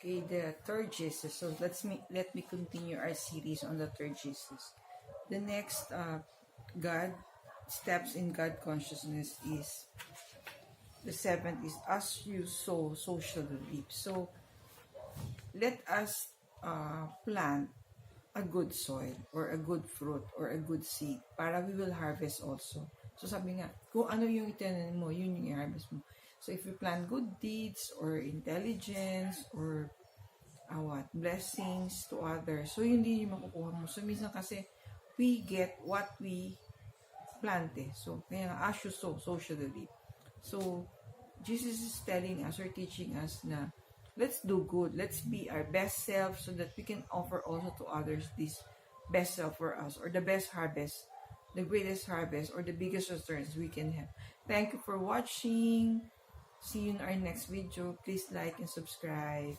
Okay, the third Jesus. So let me continue our series on the third Jesus. The next God steps in God consciousness is the seventh is as you sow, so shall you reap. So let us plant a good soil or a good fruit or a good seed para we will harvest also. So sabi nga, kung ano yung itanim mo, yun yung i-harvest mo. So if you plant good deeds or intelligence or blessings to others, so yun din yung makukuha mo. So minsan kasi we get what we plant eh. So kaya nga, as you sow, so shall you reap. So Jesus is telling us or teaching us na let's do good. Let's be our best self so that we can offer also to others this best self for us or the best harvest, the greatest harvest or the biggest returns we can have. Thank you for watching. See you in our next video. Please like and subscribe.